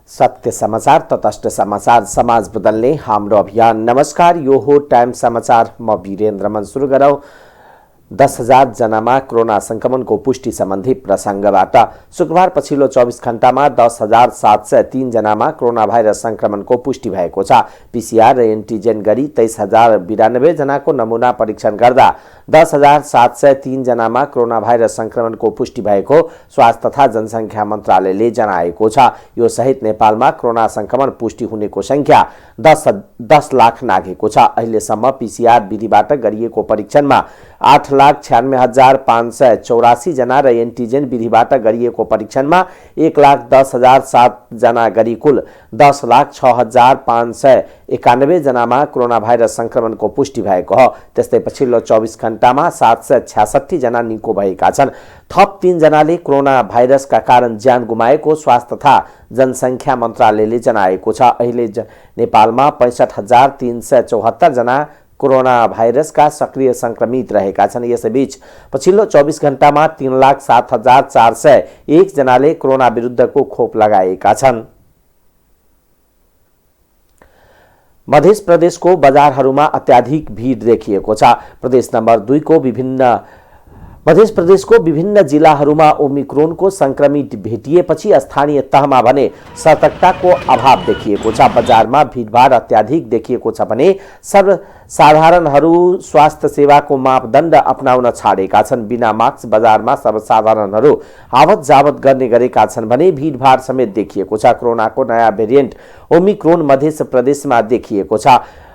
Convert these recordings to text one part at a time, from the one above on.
सत्य समाचार, तटस्थ समाचार, समाज बदल्ने हाम्रो अभियान। नमस्कार, यो हो टाइम समाचार। म वीरेन्द्र मन। सुरु गरौँ 10,000 जनामा कोरोना संक्रमणको पुष्टि सम्बन्धी प्रसङ्गबाट। शुक्रबार पछिल्लो 24 घण्टामा 10,703 जनामा कोरोना भाइरस संक्रमणको पुष्टि भएको छ। पीसीआर र एन्टिजेन गरी 23,092 जनाको नमुना परीक्षण गर्दा 10,703 जनामा कोरोना भाइरस संक्रमणको पुष्टि भएको स्वास्थ्य तथा जनसङ्ख्या मन्त्रालयले जनाएको छ। यो सहित नेपालमा कोरोना संक्रमण पुष्टि हुनेको संख्या 10 लाख नाघेको छ। अहिलेसम्म पीसीआर विधिबाट गरिएको परीक्षणमा 8,96,584 जना र एन्टिजेन विधिबाट गरिएको परीक्षणमा 1,10,007 जना गरी कुल 10,06,591 जनामा कोरोना भाइरस संक्रमणको पुष्टि भएको हो। त्यस्तै पछिल्लो 24 घण्टामा 766 जना निको भएका छन्। थप 3 जनाले कोरोना भाइरसका कारण ज्यान गुमाएको स्वास्थ्य तथा जनसङ्ख्या मन्त्रालयले जनाएको छ। अहिले नेपालमा 65,374 जना कोरोना भाइरसका सक्रिय संक्रमित रहेका छन्। यसैबीच पछिल्लो 24 घण्टामा 3,07,401 जनाले कोरोना विरुद्धको खोप लगाएका छन्। मध्य प्रदेशको बजारहरूमा अत्याधिक भीड देखिएको छ। प्रदेश नम्बर 2 को मध्य प्रदेशको विभिन्न जिल्लाहरूमा ओमिक्रोनको संक्रमित भेटिएपछि स्थानीय तहमा भने सतर्कताको अभाव देखिएको छ। बजारमा भिडभाड अत्याधिक देखिएको छ भने सर्वसाधारणहरू स्वास्थ्य सेवाको मापदण्ड अपनाउन छाडेका छन्। बिना मास्क बजारमा सर्वसाधारणहरू आवत जावत गर्ने गरेका छन् भने भिडभाड समेत देखिएको छ। कोरोनाको नयाँ भेरिएन्ट ओमिक्रोन मध्य प्रदेशमा देखिएको छ।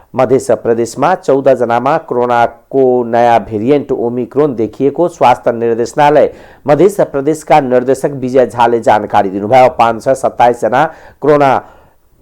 मध्य प्रदेशमा 14 जनामा कोरोनाको नयाँ भेरिएन्ट ओमिक्रोन देखिएको स्वास्थ्य निर्देशनालय मध्य प्रदेशका निर्देशक विजय झाले जानकारी दिनुभयो।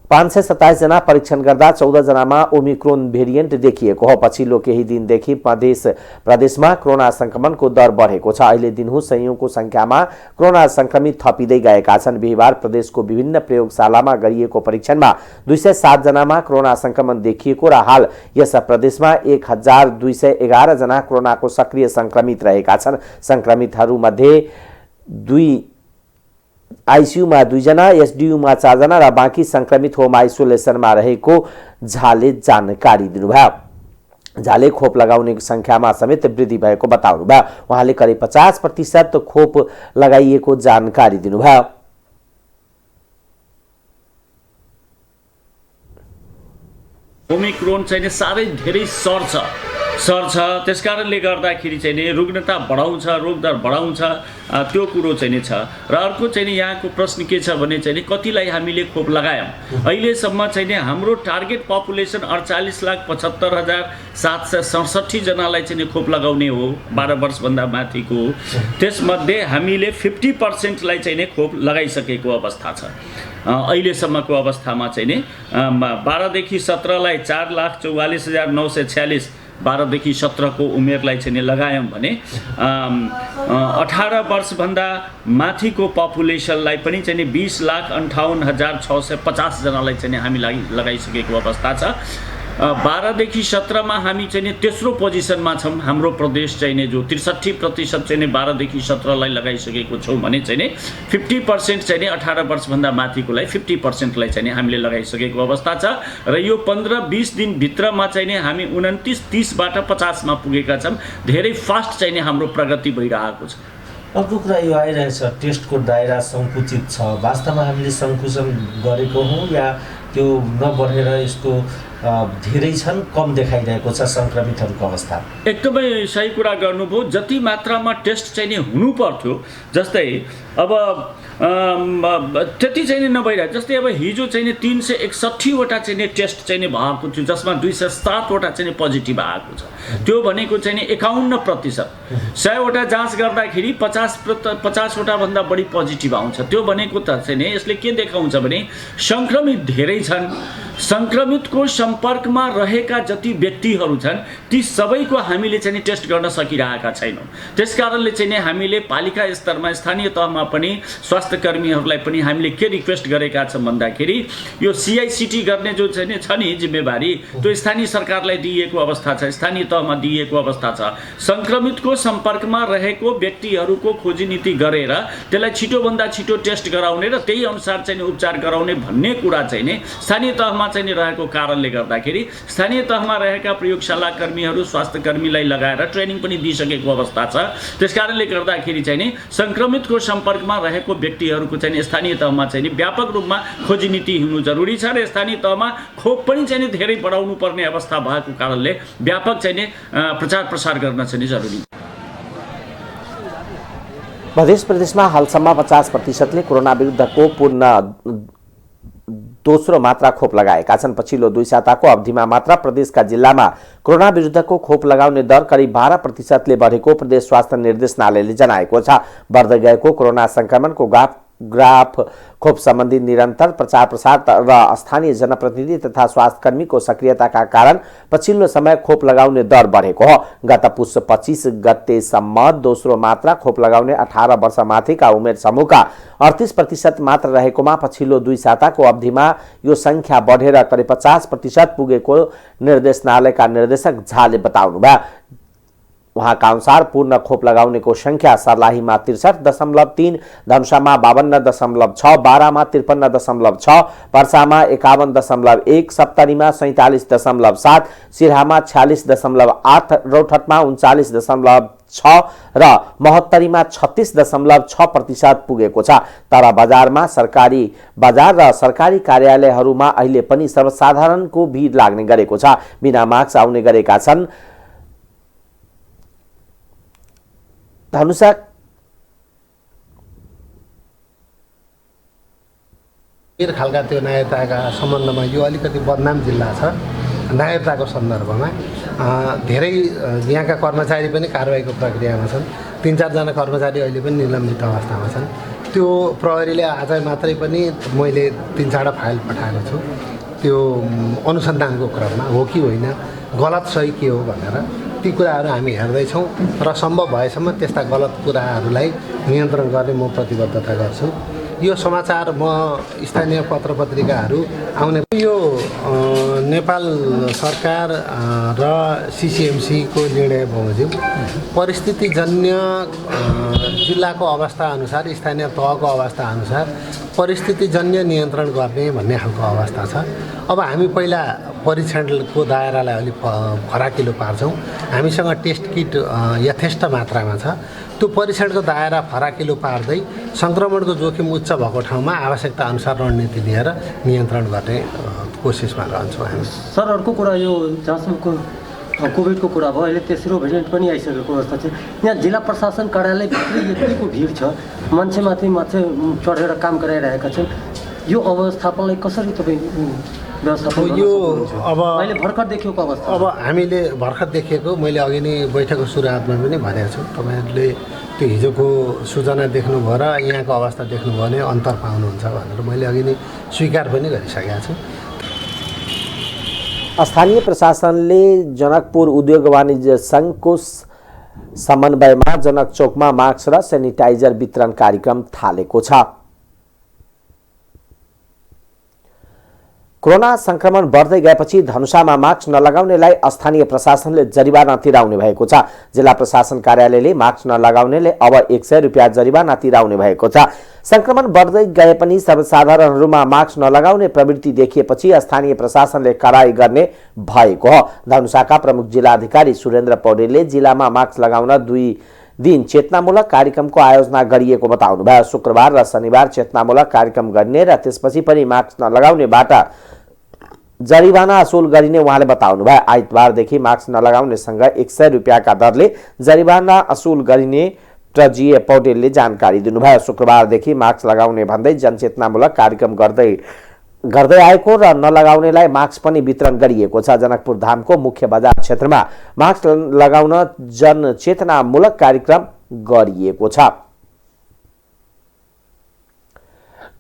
527 जना परीक्षण गर्दा 14 जनामा ओमिक्रोन भेरिएन्ट देखिएको हो। पछिल्लो केही दिनदेखि मध्य प्रदेशमा कोरोना संक्रमणको दर बढेको छ। अहिले दिनहुँ सयौंको संख्यामा कोरोना संक्रमित थपिँदै गएका छन्। बिहिबार प्रदेशको विभिन्न प्रयोगशालामा गरिएको परीक्षणमा 207 जनामा कोरोना संक्रमण देखिएको र हाल यस प्रदेशमा 1,211 जना कोरोनाको सक्रिय संक्रमित रहेका छन्। संक्रमितहरूमध्ये आईसीयूमा 2 जना, एसडीयूमा 4 जना र बाँकी संक्रमित होम आइसोलेसनमा रहेको झाले जानकारी दिनुभयो। झाले खोप लगाउने संख्यामा समेत वृद्धि भएको बताउनुभयो। उहाँले करिब 50% खोप लगाइएको जानकारी दिनुभयो। ओमिक्रोन चाहिँ साह्रै धेरै सर्छ त्यसकारणले गर्दाखेरि चाहिँ रुग्णता बढाउँछ, रोगदर बढाउँछ, त्यो कुरो चाहिँ छ। र अर्को चाहिँ यहाँको प्रश्न के छ भने चाहिँ कतिलाई हामीले खोप लगायौँ। अहिलेसम्म चाहिँ हाम्रो टार्गेट पपुलेसन 48,75,767 जनालाई चाहिँ खोप लगाउने हो, 12 वर्षभन्दा माथिको। त्यसमध्ये हामीले 50% चाहिँ खोप लगाइसकेको अवस्था छ। अहिलेसम्मको अवस्थामा चाहिँ 12 देखि 17 लाई 4,44,946, 12 देखि 17 को उमेरलाई चाहिँ लगायौँ भने 18 वर्षभन्दा माथिको पपुलेसनलाई पनि चाहिँ 20,58,650 जनालाई चाहिँ हामी लगाइसकेको अवस्था छ। 12 देखि 17 मा हामी चाहिँ तेस्रो पोजिसनमा छौँ। हाम्रो प्रदेश चाहिँ जो 63% चाहिँ 12 देखि 17 लाई लगाइसकेको छौँ भने चाहिँ 50% चाहिँ 18 वर्षभन्दा माथिकोलाई 50% लाई चाहिँ हामीले लगाइसकेको अवस्था छ। र यो 15-20 दिन भित्रमा चाहिँ हामी 29-30 बाट 50 मा पुगेका छौँ। धेरै फास्ट चाहिँ हाम्रो प्रगति भइरहेको छ। अर्को कुरा यो आइरहेछ, टेस्टको दायरा सङ्कुचित छ। वास्तवमा हामीले सङ्कुचन गरेको हौँ या त्यो नबढेर यसको धेरै छन्, कम देखाइरहेको छ संक्रमितहरूको अवस्था? एकदमै सही कुरा गर्नुभयो। जति मात्रामा टेस्ट चाहिँ हुनु पर्थ्यो, जस्तै अब त्यति चाहिँ नभइरहेको। जस्तै अब हिजो चाहिँ 361 वटा चाहिँ टेस्ट चाहिँ भएको थियो, जसमा 207 वटा चाहिँ पोजिटिभ आएको छ। त्यो भनेको चाहिँ 51%। 100 वटा जाँच गर्दाखेरि 50 वटा भन्दा बढी पोजिटिभ आउँछ। त्यो भनेको त चाहिँ यसले के देखाउँछ भने संक्रमित धेरै छन् संक्रमितको सम्पर्कमा रहेका जति व्यक्तिहरू छन् ती सबैको हामीले चाहिँ टेस्ट गर्न सकिरहेका छैनौँ। त्यसकारणले चाहिँ नि हामीले पालिका स्तरमा स्थानीय तहमा पनि स्वास्थ्य कर्मीहरूलाई पनि हामीले के रिक्वेस्ट गरेका छौँ भन्दाखेरि यो CICT गर्ने जो चाहिँ छ नि जिम्मेवारी त्यो स्थानीय सरकारलाई दिइएको अवस्था छ, स्थानीय तहमा दिइएको अवस्था छ। संक्रमितको सम्पर्कमा रहेको व्यक्तिहरूको खोजी नीति गरेर त्यसलाई छिटोभन्दा छिटो टेस्ट गराउने र त्यही अनुसार चाहिँ उपचार गराउने भन्ने कुरा चाहिँ नि स्थानीय तहमा चाहिँ रहेको कारणले गर्दाखेरि स्थानीय तहमा रहेका प्रयोगशाला कर्मीहरू स्वास्थ्य कर्मीलाई लगाएर ट्रेनिङ पनि दिइसकेको अवस्था छ। त्यसकारणले गर्दाखेरि चाहिँ नि संक्रमितको सम्पर्कमा रहेको व्यक्तिहरूको चाहिँ स्थानीय तहमा चाहिँ नि व्यापक रूपमा खोजी नीति हुनु जरुरी छ र स्थानीय तहमा खोप पनि चाहिँ नि धेरै बढाउनु पर्ने अवस्था भएको कारणले व्यापक चाहिँ नि प्रचार प्रसार गर्न चाहिँ नि जरुरी। मध्य प्रदेशमा हालसम्म 50%ले कोरोना विरुद्धको पूर्ण दोस्रो मात्रा खोप लगाएका छन्। पछिल्लो 2 साताको अवधिमा मात्र प्रदेशका जिल्लामा कोरोना विरुद्धको खोप लगाउने दर करिब 12%ले बढेको प्रदेश स्वास्थ्य निर्देशनालयले जनाएको छ। बढ्दै गएको कोरोना संक्रमणको ग्राफ खोप सम्बन्धी निरन्तर प्रचार प्रसार र स्थानीय जनप्रतिनिधि तथा स्वास्थ्यकर्मीको सक्रियताका कारण पछिल्लो समय खोप लगाउने दर बढेको हो। गत पुष 25 गतेसम्म दोस्रो मात्रा खोप लगाउने 18 वर्षमाथिका उमेर समूहका 38% मात्र रहेकोमा पछिल्लो 2 साताको अवधिमा यो संख्या बढेर करिब 50% पुगेको निर्देशनालयका निर्देशक झाले बताउनुभयो। उहाँका अनुसार पूर्ण खोप लगाउनेको संख्या सर्लाहीमा 63.3, धनुषामा 52.6, बारामा 53.6, पर्सामा 51.1, सप्तरीमा 47.7, सिरहामा 46.8, रौतहटमा 39.6 र महोत्तरीमा 36.6% पुगेको छ। तर बजारमा सरकारी बजार र सरकारी कार्यालयहरूमा अहिले पनि सर्वसाधारणको भिड लाग्ने गरेको छ। बिना मास्क आउने गरेका छन्। धनुषा खालका त्यो नागरिकताका सम्बन्धमा यो अलिकति बदनाम जिल्ला छ। नागरिकताको सन्दर्भमा धेरै यहाँका कर्मचारी पनि कारबाहीको प्रक्रियामा छन्। 3-4 जना कर्मचारी अहिले पनि निलम्बित अवस्थामा छन्। त्यो प्रहरीले आज मात्रै पनि मैले 3-4 फाइल पठाएको छु। त्यो अनुसन्धानको क्रममा हो कि होइन, गलत सही के हो भनेर ती कुराहरू हामी हेर्दैछौँ र सम्भव भएसम्म त्यस्ता गलत कुराहरूलाई नियन्त्रण गर्ने म प्रतिबद्धता गर्छु। यो समाचार म स्थानीय पत्र पत्रिकाहरू आउने यो नेपाल सरकार र CCMC को निर्णय बमोजिम परिस्थितिजन्य जिल्लाको अवस्था अनुसार स्थानीय तहको अवस्था अनुसार परिस्थितिजन्य नियन्त्रण गर्ने भन्ने खालको अवस्था छ। अब हामी पहिला परीक्षणको दायरालाई अलिक फराकिलो पार्छौँ। हामीसँग टेस्ट किट यथेष्ट मात्रामा छ। त्यो परीक्षणको दायरा फराकिलो पार्दै सङ्क्रमणको जोखिम उच्च भएको ठाउँमा आवश्यकता अनुसार रणनीति लिएर नियन्त्रण गर्ने कोसिसमा रहन्छौँ हामी। सर, अर्को कुरा यो जहाँसम्मको कोभिडको कुरा भयो, अहिले तेस्रो भेरिएन्ट पनि आइसकेको अवस्था छ। यहाँ जिल्ला प्रशासन कार्यालयभित्र यतिको भिड छ, मान्छे चढेर काम गराइरहेका छन्। यो अवस्थापनलाई कसरी तपाईँ व्यवस्थापन यो अब अहिले भर्खर देखिएको अवस्था? अब हामीले भर्खर देखिएको मैले अघि नै बैठकको सुरुवातमा पनि भनेको छु। तपाईँहरूले त्यो हिजोको सूचना देख्नुभयो र यहाँको अवस्था देख्नुभयो भने अन्तर पाउनुहुन्छ भनेर मैले अघि नै स्वीकार पनि गरिसकेको छु। स्थानीय प्रशासनले जनकपुर उद्योग वाणिज्य संघको समन्वयमा जनक चौकमा मास्क र सेनिटाइजर वितरण कार्यक्रम थालेको छ। कोरोना संक्रमण बढ्दै गएपछि धनुषामा मास्क नलगाउनेलाई स्थानीय प्रशासनले जरिवाना तिराउने भएको छ। जिल्ला प्रशासन कार्यालयले मास्क नलगाउनेले अब 100 रुपियाँ जरिवाना तिराउने भएको छ। संक्रमण बढ्दै गए पनि सर्वसाधारणहरूमा मास्क नलगाउने प्रवृत्ति देखिएपछि स्थानीय प्रशासनले कारवाही गर्ने भएको हो। धनुषाका प्रमुख जिल्ला अधिकारी सुरेन्द्र पौडेलले जिल्लामा मास्क लगाउन 2 दिन चेतनामूलक कार्यक्रमको आयोजना गरिएको बताउनुभयो। शुक्रबार र शनिबार चेतनामूलक कार्यक्रम गर्ने र त्यसपछि पनि मास्क नलगाउनेबाट जरिवाना असुल गरिने उहाँले बताउनुभयो। आइतबारदेखि मास्क नलगाउनेसँग 100 रुपियाँका दरले जरिवाना असुल गरिने प्रजीय पौडेलले जानकारी दिनुभयो। शुक्रबारदेखि मास्क लगाउने भन्दै जनचेतनामूलक कार्यक्रम गर्दै आएको र नलगाउनेलाई मास्क पनि वितरण गरिएको छ। जनकपुर धामको मुख्य बजार क्षेत्रमा मास्क लगाउन जनचेतनामूलक कार्यक्रम गरिएको छ।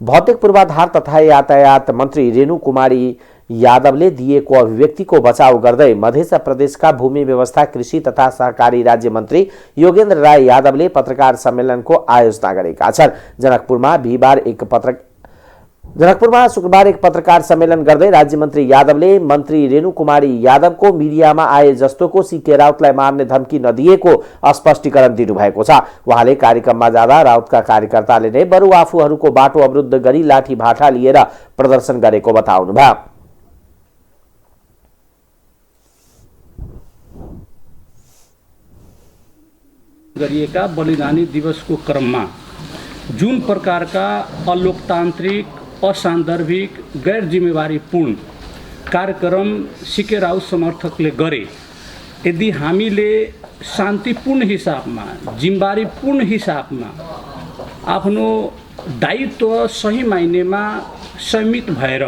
भौतिक पूर्वाधार तथा यातायात मन्त्री रेणु कुमारी यादवले दिएको अभिव्यक्तिको बचाउ गर्दै मध्य प्रदेशका भूमि व्यवस्था कृषि तथा सहकारी राज्य मन्त्री योगेन्द्र राय यादवले पत्रकार सम्मेलनको आयोजना गरेका छन्। जनकपुरमा शुक्रबार एक पत्रकार सम्मेलन गर्दै राज्य मन्त्री यादवले मन्त्री रेणु कुमारी यादवको मिडियामा आए जस्तोको सीके राउतलाई मार्ने धम्की नदिएको स्पष्टीकरण दिनुभएको छ। उहाँले कार्यक्रममा जाँदा राउतका कार्यकर्ताले नै बरु आफूहरूको बाटो अवरुद्ध गरी लाठी भाटा लिएर प्रदर्शन गरेको बताउनुभयो। गरिएका बलिदानी दिवसको क्रममा जुन प्रकारका अलोकतान्त्रिक, असान्दर्भिक, गैर जिम्मेवारीपूर्ण कार्यक्रम सीके राउत समर्थकले गरे, यदि हामीले शान्तिपूर्ण हिसाबमा, जिम्मेवारीपूर्ण हिसाबमा आफ्नो दायित्व सही मायनेमा संयमित भएर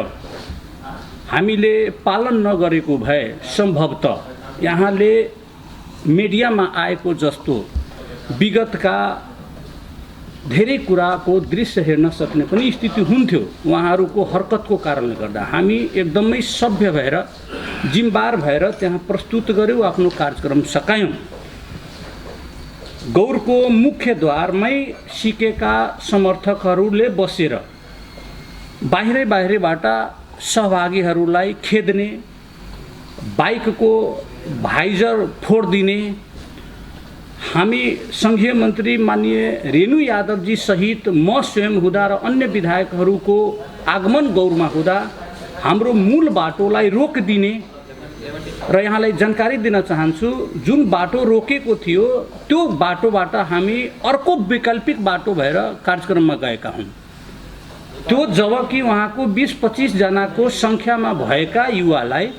हामीले पालन नगरेको भए सम्भवतः यहाँले मिडियामा आएको जस्तो विगतका धेरै कुराको दृश्य हेर्न सक्ने पनि स्थिति हुन्थ्यो। उहाँहरूको हरकतको कारणले गर्दा हामी एकदमै सभ्य भएर, जिम्मेवार भएर त्यहाँ प्रस्तुत गर्यौँ, आफ्नो कार्यक्रम सकायौँ। गौरको मुख्य द्वारमै सिकेका समर्थकहरूले बसेर बाहिरबाट सहभागीहरूलाई खेद्ने, बाइकको भाइजर फोडिदिने, हामी संघीय मन्त्री माननीय रेणु यादवजी सहित म स्वयं हुँदा र अन्य विधायकहरूको आगमन गौरमा हुँदा हाम्रो मूल बाटोलाई रोकिदिने र यहाँलाई जानकारी दिन चाहन्छु, जुन बाटो रोकेको थियो त्यो बाटोबाट हामी अर्को वैकल्पिक बाटो भएर कार्यक्रममा गएका हौँ। त्यो जबकि उहाँको 20-25 जनाको सङ्ख्यामा भएका युवालाई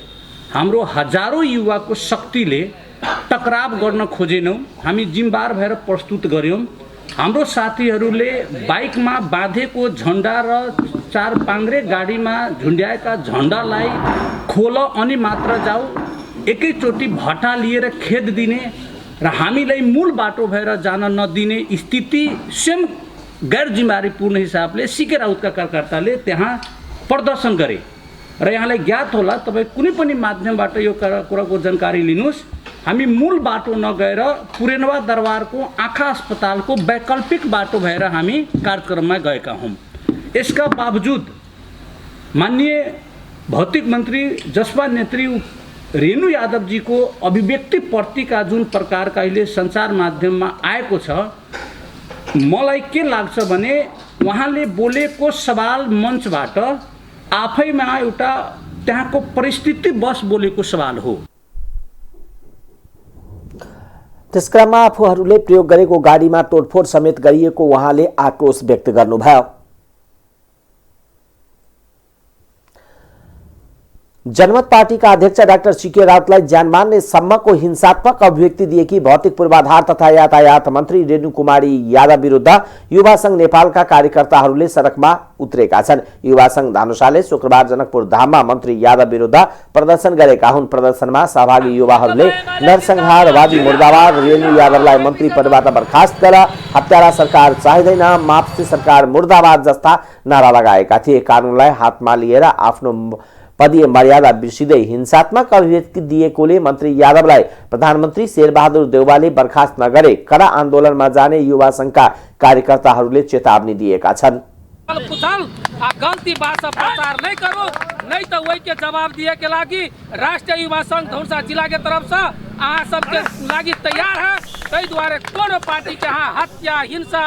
हाम्रो हजारौँ युवाको शक्तिले टकराव गर्न खोजेनौँ। हामी जिम्मेवार भएर प्रस्तुत गर्यौँ। हाम्रो साथीहरूले बाइकमा बाँधेको झन्डा र 4 पाङ्ग्रे गाडीमा झुन्ड्याएका झन्डालाई खोल अनि मात्र जाऊ, एकैचोटि भट्टा लिएर खेद दिने र हामीलाई मूल बाटो भएर जान नदिने स्थिति स्वयं गैर जिम्मेवारीपूर्ण हिसाबले सीके राउतका कार्यकर्ताले त्यहाँ प्रदर्शन गरे र यहाँलाई ज्ञात होला, तपाईँ कुनै पनि माध्यमबाट यो कुराको जानकारी लिनुहोस्। हामी मूल बाटो नगएर पुरेनवा दरबारको आँखा अस्पतालको वैकल्पिक बाटो भएर हामी कार्यक्रममा गएका हौँ। यसका बावजुद माननीय भौतिक मन्त्री जसपा नेत्री रेणु यादवजीको अभिव्यक्तिप्रतिका जुन प्रकारका अहिले सञ्चार माध्यममा आएको छ, मलाई के लाग्छ भने उहाँले बोलेको सवाल मञ्चबाट आफैमा एउटा त्यहाँको परिस्थिति बस बोलेको सवाल हो। त्यसक्रममा आफूहरूले प्रयोग गरेको गाडीमा तोडफोड समेत गरिएको उहाँले आक्रोश व्यक्त गर्नुभयो। जनमत पार्टीका अध्यक्ष डाक्टर सीके राउतलाई ज्यान मार्ने सम्मको हिंसात्मक अभिव्यक्ति दिएकी भौतिक पूर्वाधार तथा यातायात मन्त्री रेणु कुमारी यादव विरुद्ध युवा संघ नेपालका कार्यकर्ताहरूले सडकमा उत्रेका छन्। युवा संघ धनुषाले शुक्रबार जनकपुर धाममा मन्त्री यादव विरुद्ध प्रदर्शन गरेका हुन्। प्रदर्शनमा सहभागी युवाहरूले नरसंहारवादी मुर्दाबाद, रेणु यादवलाई मन्त्री पदबाट बर्खास्त गर, हत्यारा सरकार चाहिँदैन, मार्क्सिस्ट सरकार मुर्दाबाद जस्ता नारा लगाएका थिए। कानुनलाई हातमा लिएर आफ्नो पदीय मर्यादा बिर्सिँदै हिंसात्मक अभिव्यक्ति दिएकोले मन्त्री यादवलाई प्रधानमन्त्री शेरबहादुर देउवाले बर्खास्त नगरे कडा आन्दोलनमा जाने युवा संघका कार्यकर्ताहरूले चेतावनी दिएका छन्। गलती बात प्रचार नहीं करो, नहीं तो वही के जवाब दिए के लागी राष्ट्रीय युवा संघ धनुषा जिला के तरफ से अहाँ सबके लागी तैयार है। तै द्वारे कोनो पार्टी के यहाँ हत्या, हिंसा,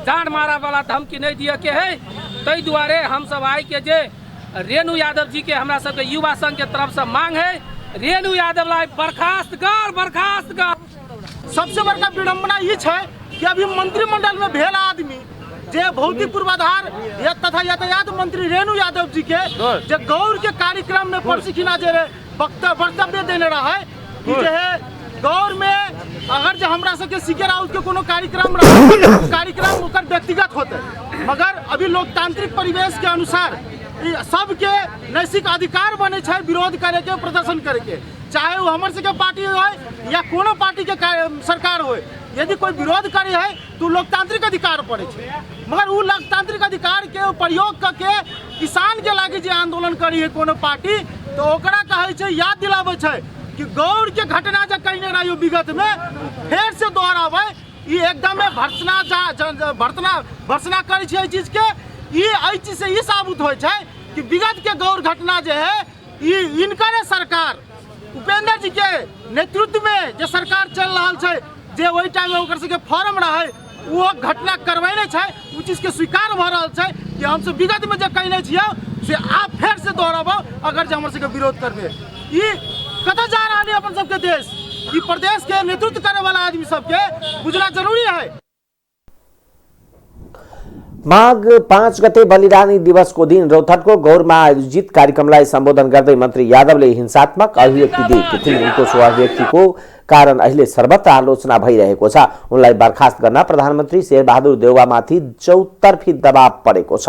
जान मारा वाला धमकी नहीं दिए के है। तै द्वारे हम सब आई के जे रेणु यादव जी के हमरा सबके युवा संघ के तरफ से मांग है, रेणु यादव लाई बर्खास्त कर। सबसे बड़का विडम्बना ये है कि अभी मंत्रिमंडल में भेल आदमी जे भौतिक पूर्वाधार तथा यातायात मंत्री रेणु यादव जी के जे गौर के कार्यक्रम में प्रशिक्षण जे वक्तव्य देने रहा है कि जे है गौर में अगर जो हमरा सबके सीके राउत के कोनो कार्यक्रम कार्यक्रम ओकर व्यक्तिगत होते, मगर अभी लोकतांत्रिक परिवेश के अनुसार सबके नैतिक अधिकार बने छे विरोध करे के, प्रदर्शन करे के, चाहे वो हमर सबके पार्टी हो या कोनो पार्टी के सरकार हो। यदि कोई विरोध करे है तो लोकतांत्रिक अधिकार पड़े छे, मगर वो लोकतांत्रिक अधिकार के प्रयोग करके किसान के लागि जे आंदोलन करी है कोनो पार्टी तो ओकरा कहै छै याद दिलाबै छै कि गौर के घटना जे कहिने रहियो विगत में फेर से दोहराबै ई एकदम भर्सना करै छै चीज के ई चीज से ई साबित होइ छै कि विगत के गौर घटना जे है ई इनकरे सरकार उपेंद्र जी के नेतृत्व में जे सरकार चल रहा है जे वही टाइम में ओकर सबके फॉर्म रहे वो घटना करवेने छै उ चीज के स्वीकार भ रहल छै कि हम सब विगत में जे कहने छियै से आप फेर से दोहराबो अगर जे हमर सबके विरोध करबे ई कतऽ जा रहल है अपन सबके देश ई प्रदेश के नेतृत्व करे वाला आदमी सबके बुझना जरूरी है। माघ 5 गते बलिदानी दिवसको दिन रौतहटको गौरमा आयोजित कार्यक्रमलाई सम्बोधन गर्दै मन्त्री यादवले हिंसात्मक अभिव्यक्ति दिएकी थिइन्। उनको सो अभिव्यक्तिको कारण अहिले सर्वत्र आलोचना भइरहेको छ। उनलाई बर्खास्त गर्न प्रधानमन्त्री शेरबहादुर देउवामाथि चौतर्फी दबाव परेको छ।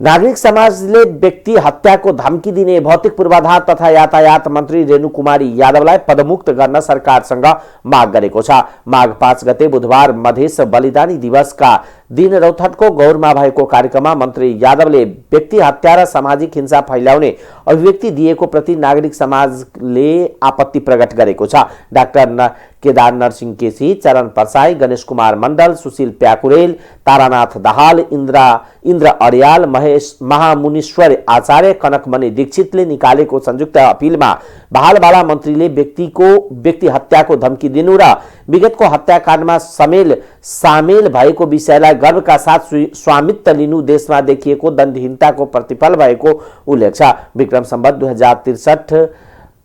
नागरिक समाजले व्यक्ति हत्याको धम्की दिने भौतिक पूर्वाधार तथा यातायात मन्त्री रेणु कुमारी यादवलाई पदमुक्त गर्न सरकारसँग माग गरेको छ। माघ 5 गते बुधबार मधेस बलिदानी दिवसका दिन रौतहटको गौरमा भएको कार्यक्रममा मन्त्री यादवले व्यक्ति हत्या र सामाजिक हिंसा फैलाउने अभिव्यक्ति दिएको प्रति नागरिक समाजले आपत्ति प्रकट गरेको छ। डाक्टर केदार नरसिंह केसी, चरण परसाई, गणेश कुमार मण्डल, सुशील प्याकुरेल, तारानाथ दाहाल, इन्द्र अर्याल, महेश महामुनीश्वर आचार्य, कनकमणि दीक्षितले निकालेको संयुक्त अपिलमा बहालवाला मन्त्रीले व्यक्ति हत्याको धम्की दिनु र विगतको हत्याकाण्डमा सामेल भएको विषयलाई गर्वका साथ स्वामित्व लिनु देशमा देखिएको दण्डहीनताको प्रतिफल भएको उल्लेख छ। विक्रम सम्वत 2063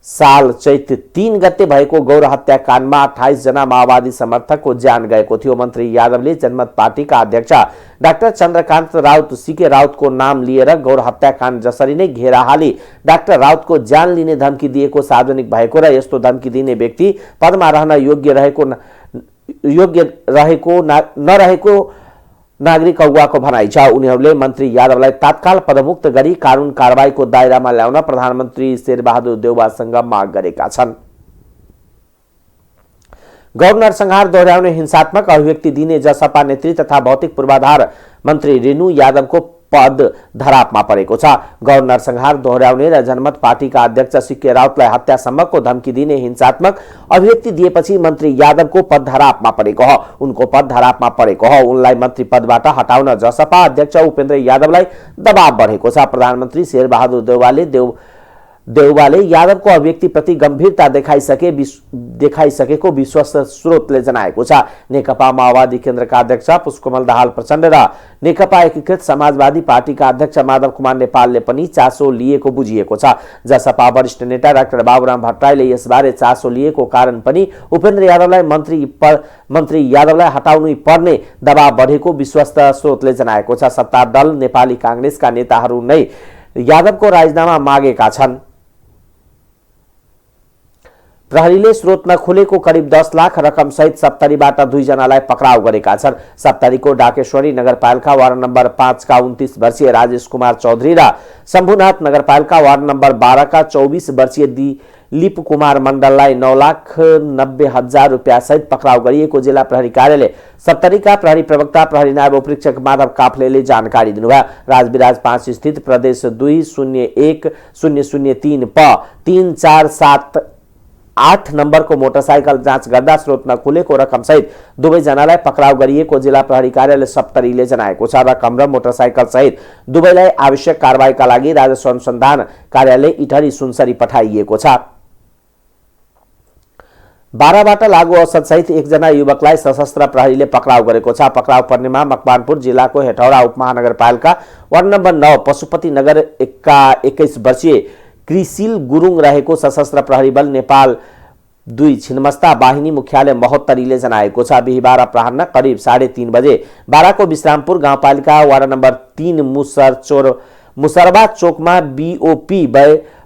साल चैत 3 गते भएको गौर हत्याकाण्डमा 28 जना माओवादी समर्थकको ज्यान गएको थियो। मन्त्री यादवले जनमत पार्टीका अध्यक्ष डाक्टर चन्द्रकान्त राउत सीके राउतको नाम लिएर गौर हत्याकाण्ड जसरी नै घेरा हाली डाक्टर राउतको ज्यान लिने धम्की दिएको सार्वजनिक भएको र यस्तो धम्की दिने व्यक्ति पदमा रहन योग्य नरहेको नागरिक अगुवाको भनाइ छ। उनीहरूले मन्त्री यादवलाई तत्काल पदमुक्त गरी कानुन कारबाहीको दायरामा ल्याउन प्रधानमन्त्री शेरबहादुर देउवासँग माग गरेका छन्। गौर नरसंहार दोहोर्याउने हिंसात्मक अभिव्यक्ति दिने जसपा नेत्री तथा भौतिक पूर्वाधार मन्त्री रेणु यादवको पद धरापमा परेको छ। गौर नरसंहार दोहोर्याउने र जनमत पार्टीका अध्यक्ष सीके राउतलाई हत्यासम्मको धम्की दिने हिंसात्मक अभिव्यक्ति दिएपछि मन्त्री यादवको पद धरापमा परेको हो। उनको पद धरापमा परेको हो। उनलाई मन्त्री पदबाट हटाउन जसपा अध्यक्ष उपेन्द्र यादवलाई दबाव बढेको छ। प्रधानमन्त्री शेरबहादुर देउवाले यादवको अभिव्यक्तिप्रति गम्भीरता देखाइसकेको विश्वस्त स्रोतले जनाएको छ। नेकपा माओवादी केन्द्रका अध्यक्ष पुष्पकमल दाहाल प्रचण्ड र नेकपा एकीकृत समाजवादी पार्टीका अध्यक्ष माधव कुमार नेपालले पनि चासो लिएको बुझिएको छ। जसपा वरिष्ठ नेता डाक्टर बाबुराम भट्टराईले यसबारे चासो लिएको कारण पनि उपेन्द्र यादवलाई मन्त्री यादवलाई हटाउनै पर्ने दबाव बढेको विश्वस्त स्रोतले जनाएको छ। सत्ता दल नेपाली कांग्रेसका नेताहरू नै यादवको राजीनामा मागेका छन्। प्रहरीले स्रोतमा खुलेको करिब 10 लाख रकम सहित सप्तरीबाट 2 जनालाई पक्राउ गरेका छन्। सप्तरीको डाकेश्वरी नगरपालिका वार्ड नम्बर 5 का 29 वर्षीय राजेश कुमार चौधरी र शम्भुनाथ नगरपालिका वार्ड नम्बर 12 का 24 वर्षीय दिलीप कुमार मण्डललाई 9,90,000 रुपियाँ सहित पक्राउ गरिएको जिल्ला प्रहरी कार्यालय सप्तरीका प्रहरी प्रवक्ता प्रहरी नायब उपरीक्षक माधव काफ्लेले जानकारी दिनुभयो। राजविराज 5 स्थित प्रदेश 201-003 प 3478 नम्बरको मोटरसाइकल जाँच गर्दा स्रोतमा खुलेको रकम सहित 2 जनालाई पक्राउ गरिएको जिल्ला प्रहरी कार्यालय सप्तरीले जनाएको छ। रकम र मोटरसाइकल सहित दुवैलाई आवश्यक कारबाहीका लागि राजस्व अनुसन्धान कार्यालय इटहरी सुनसरी पठाइएको छ। 12बाट लागू औषध सहित 1 जना युवकलाई सशस्त्र प्रहरीले पक्राउ गरेको छ। पक्राउ पर्नेमा मकवानपुर जिल्लाको हेटौडा उपमहानगरपालिका वार्ड नम्बर 9 पशुपति नगर 21 वर्षीय कृषिल गुरुङ रहेको सशस्त्र प्रहरी बल नेपाल 2 छिन्मस्ता वाहिनी मुख्यालय महोत्तरीले जनाएको छ। बिहीबार अपराह्न करिब 3:30 बजे बाराको विश्रामपुर गाउँपालिका वार्ड नम्बर 3 मुसरबा चोकमा बीओपी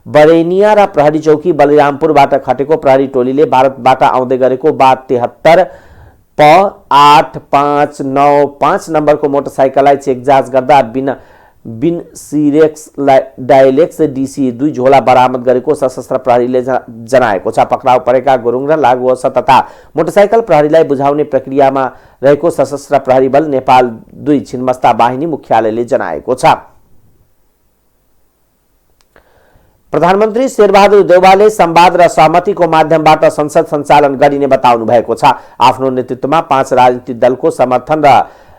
बरेनिया र प्रहरी चौकी बलिरामपुरबाट खटेको प्रहरी टोलीले भारतबाट आउँदै गरेको 72 प 8595 नम्बरको मोटरसाइकललाई चेक जाँच गर्दा बिन सिरेक्स डाइलेक्स DC 2 झोला बरामद गरेको सशस्त्र प्रहरीले जनाएको छ। पक्राउ परेका गुरुङ र लागु औषध तथा मोटरसाइकल प्रहरीलाई बुझाउने प्रक्रियामा रहेको सशस्त्र प्रहरी बल नेपाल 2 छिन्मस्ता बाहिनी मुख्यालयले जनाएको छ। प्रधानमन्त्री शेरबहादुर देउवाले संवाद र सहमतिको माध्यमबाट संसद सञ्चालन गरिने बताउनु भएको छ। आफ्नो नेतृत्वमा 5 राजनीतिक दलको समर्थन र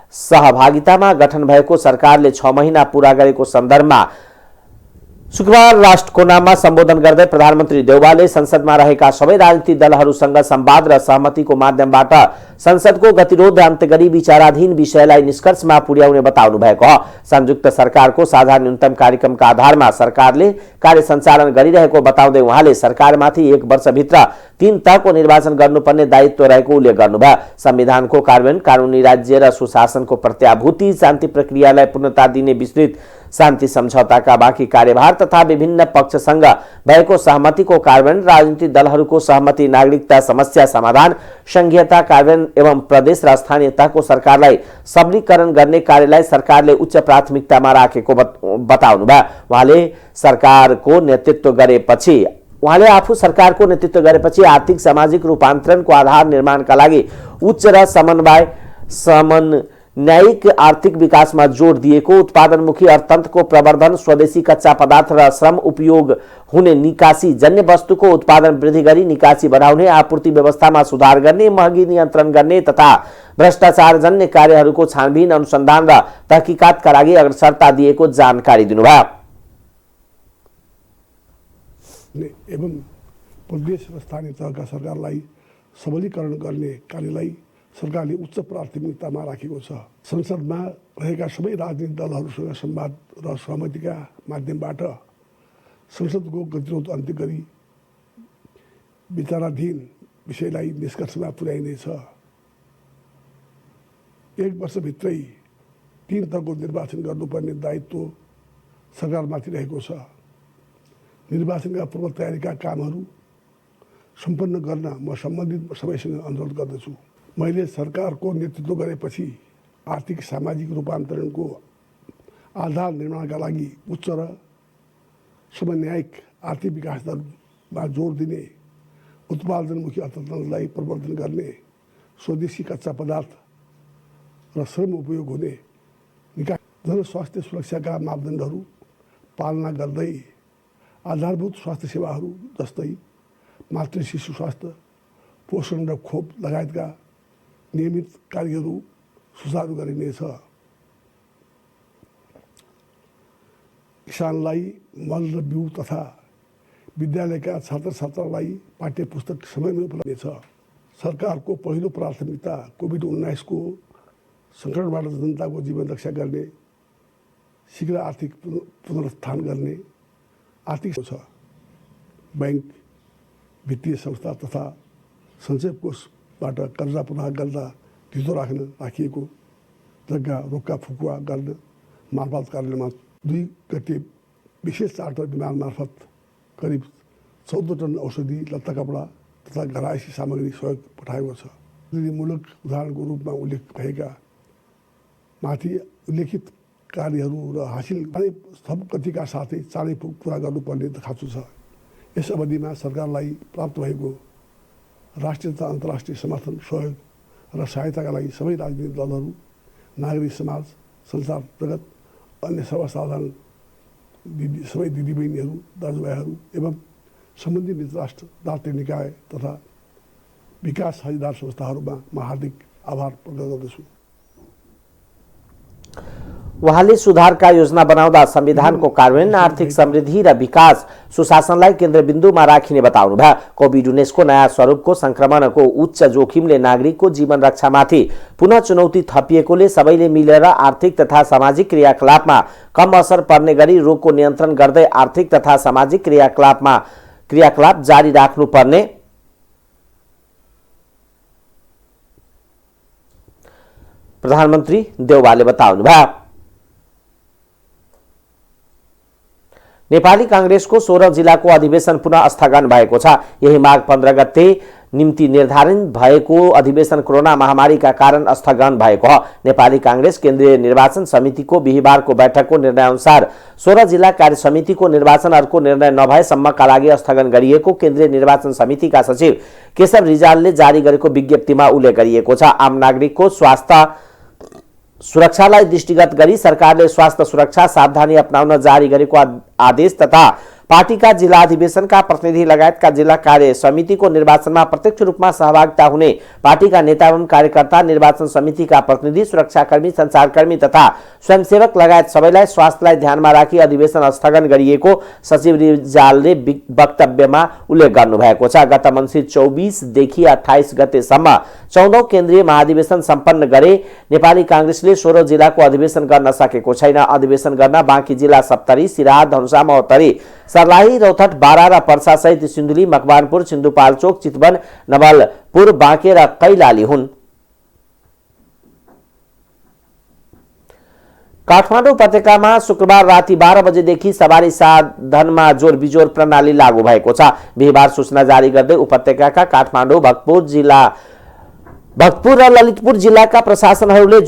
सहभागितामा गठन भएको सरकारले 6 महिना पूरा गरेको सन्दर्भमा शुक्रबार राष्ट्रको नाममा सम्बोधन गर्दै प्रधानमन्त्री देउवाले संसदमा रहेका सबै राजनीतिक दलहरूसँग संवाद र सहमतिको माध्यमबाट संसदको गतिरोध अन्त्य गरी विचाराधीन विषयलाई निष्कर्षमा पुर्याउने बताउनु भएको हो। संयुक्त सरकारको साझा न्यूनतम कार्यक्रमका आधारमा सरकारले कार्य सञ्चालन गरिरहेको बताउँदै उहाँले सरकारमाथि 1 वर्षभित्र 3 तहको निर्वाचन गर्नुपर्ने दायित्व रहेको उल्लेख गर्नुभयो। संविधानको कार्यान्वयन, कानुनी राज्य र सुशासनको प्रत्याभूति, शान्ति प्रक्रियालाई पूर्णता दिने विस्तृत शान्ति सम्झौताका बाँकी कार्यभार तथा विभिन्न पक्षसँग भएको सहमतिको कार्यान्वयन, राजनीतिक दलहरूको सहमति, नागरिकता समस्या समाधान, संघीयता कार्यान्वयन एवं प्रदेश र स्थानीय तहको सरकारलाई सबलीकरण गर्ने कार्यलाई सरकारले उच्च प्राथमिकतामा राखेको बताउनुभयो। उहाँले आफू सरकारको नेतृत्व गरेपछि आर्थिक सामाजिक रूपान्तरणको आधार निर्माणका लागि उच्च र समन्वयिक आर्थिक विकासमा जोड दिएको, उत्पादनमुखी अर्थतन्त्रको प्रवर्धन, स्वदेशी कच्चा पदार्थ र श्रम उपयोग हुने निकासी जन्य वस्तुको उत्पादन वृद्धि गरी निकासी बढाउने, आपूर्ति व्यवस्थामा सुधार गर्ने, महँगी नियन्त्रण गर्ने तथा भ्रष्टाचार जन्य कार्यहरूको छानबिन, अनुसन्धान र तहकिकातका लागि अग्रसरता दिएको जानकारी दिनुभयो। एवं प्रदेश र स्थानीय तहका सरकारलाई सबलीकरण गर्ने कार्यलाई सरकारले उच्च प्राथमिकतामा राखेको छ। संसदमा रहेका सबै राजनीतिक दलहरूसँग संवाद र सहमतिका माध्यमबाट संसदको गतिरोध अन्त्य गरी विचाराधीन विषयलाई निष्कर्षमा पुर्याइनेछ। 1 वर्षभित्रै 3 तहको निर्वाचन गर्नुपर्ने दायित्व सरकारमाथि रहेको छ। निर्वाचनका पूर्व तयारीका कामहरू सम्पन्न गर्न म सम्बन्धित सबैसँग अनुरोध गर्दछु। मैले सरकारको नेतृत्व गरेपछि आर्थिक सामाजिक रूपान्तरणको आधार निर्माणका लागि उच्च र समन्वयिक आर्थिक विकास दरमा जोड दिने, उत्पादनमुखी अर्थतन्त्रलाई प्रवर्धन गर्ने, स्वदेशी कच्चा पदार्थ र श्रम उपयोग हुने निकाय, जनस्वास्थ्य सुरक्षाका मापदण्डहरू पालना गर्दै आधारभूत स्वास्थ्य सेवाहरू जस्तै मातृ शिशु स्वास्थ्य, पोषण र खोप लगायतका नियमित कार्यहरू सुचारू गरिनेछ। किसानलाई मल र बिउ तथा विद्यालयका छात्र छात्रालाई पाठ्य पुस्तक समयमै उपलब्ध छ। सरकारको पहिलो प्राथमिकता कोभिड-19 को सङ्कटबाट जनताको जीवन रक्षा गर्ने, शीघ्र आर्थिक पुनरुत्थान गर्ने, आर्थिक छ। बैंक, वित्तीय संस्था तथा सञ्चय कोषबाट कर्जा पुनः गर्दा ढिलो राखिएको जग्गा रोक्का फुकुवा गर्न मार्फत कार्यालयमा 2 गते विशेष चार्टर विमान मार्फत करिब 14 टन औषधि, लत्ता कपडा तथा घरायसी सामग्री सहयोग पठाएको छ। मूलक उदाहरणको रूपमा उल्लेख भएका माथि उल्लेखित कार्यहरू र हासिल थप गतिका साथै चाँडै पुरा गर्नुपर्ने खाँचो छ। यस अवधिमा सरकारलाई प्राप्त भएको राष्ट्रिय तथा अन्तर्राष्ट्रिय समर्थन, सहयोग र सहायताका लागि सबै राजनीतिक दलहरू, नागरिक समाज, सञ्चार जगत, अन्य सर्वसाधारण सबै दिदीबहिनीहरू, दाजुभाइहरू एवं सम्बन्धित राष्ट्र, राष्ट्रिय निकाय तथा विकास साझेदार संस्थाहरूमा म हार्दिक आभार प्रकट गर्दछु। उहाँले सुधारका योजना बनाउँदा संविधानको कार्यान्वयन, आर्थिक समृद्धि र विकास, सुशासनलाई केन्द्रबिन्दुमा राखिने बताउनुभयो। कोभिड-19 को नयाँ स्वरूपको संक्रमणको उच्च जोखिमले नागरिकको जीवन रक्षामाथि पुनः चुनौती थपिएकोले सबैले मिलेर आर्थिक तथा सामाजिक क्रियाकलापमा कम असर पर्ने गरी रोगको नियन्त्रण गर्दै आर्थिक तथा सामाजिक क्रियाकलाप जारी राख्नुपर्ने प्रधानमन्त्री देउवाले बताउनुभयो। नेपाली कांग्रेसको 16 जिल्लाको अधिवेशन पुनः स्थगन भएको छ। यही माघ 15 गते निम्ति निर्धारण भएको अधिवेशन कोरोना महामारीका कारण स्थगन भएको हो। नेपाली कांग्रेस केन्द्रीय निर्वाचन समितिको बिहिबारको बैठकको निर्णयअनुसार 16 जिल्ला कार्य समितिको निर्वाचन अर्को निर्णय नभएसम्मका लागि स्थगन गरिएको केन्द्रीय निर्वाचन समितिका सचिव केशव रिजालले जारी गरेको विज्ञप्तिमा उल्लेख गरिएको छ। आम नागरिकको स्वास्थ्य सुरक्षालाई दृष्टिगत गरी सरकारले स्वास्थ्य सुरक्षा सावधानी अपनाउन जारी गरेको आदेश तथा पार्टीका जिल्ला अधिवेशनका प्रतिनिधि लगायतका जिल्ला कार्य समितिको निर्वाचनमा प्रत्यक्ष रूपमा सहभागिता हुने पार्टीका नेता एवं कार्यकर्ता, निर्वाचन समितिका प्रतिनिधि, सुरक्षाकर्मी, सञ्चारकर्मी तथा स्वयंसेवक लगायत सबैलाई स्वास्थ्यलाई ध्यानमा राखी अधिवेशन स्थगन गरिएको सचिव रिजालले वक्तव्यमा उल्लेख गर्नुभएको छ। गत मङ्सिर 24 देखि 28 गतेसम्म 14औं केन्द्रीय महाधिवेशन सम्पन्न गरे नेपाली कांग्रेसले 16 जिल्लाको अधिवेशन गर्न सकेको छैन। अधिवेशन गर्न बाँकी जिल्ला सप्तरी, सिराहा, धनुषा, महोत्तरी, सर्लाही, रौतहट, बारा र पर्सा सहित सिन्धुली, मकवानपुर, सिन्धुपाल्चोक, चितवन, नवलपुर, बाँके र कैलाली हुन्। काठमाडौँ उपत्यकामा शुक्रबार राति 12 बजेदेखि सवारी साधनमा जोर बिजोर प्रणाली लागू भएको छ। बिहिबार सूचना जारी गर्दै उपत्यकाका काठमाडौँ, भक्तपुर र ललितपुर जिल्लाका प्रशासनहरूले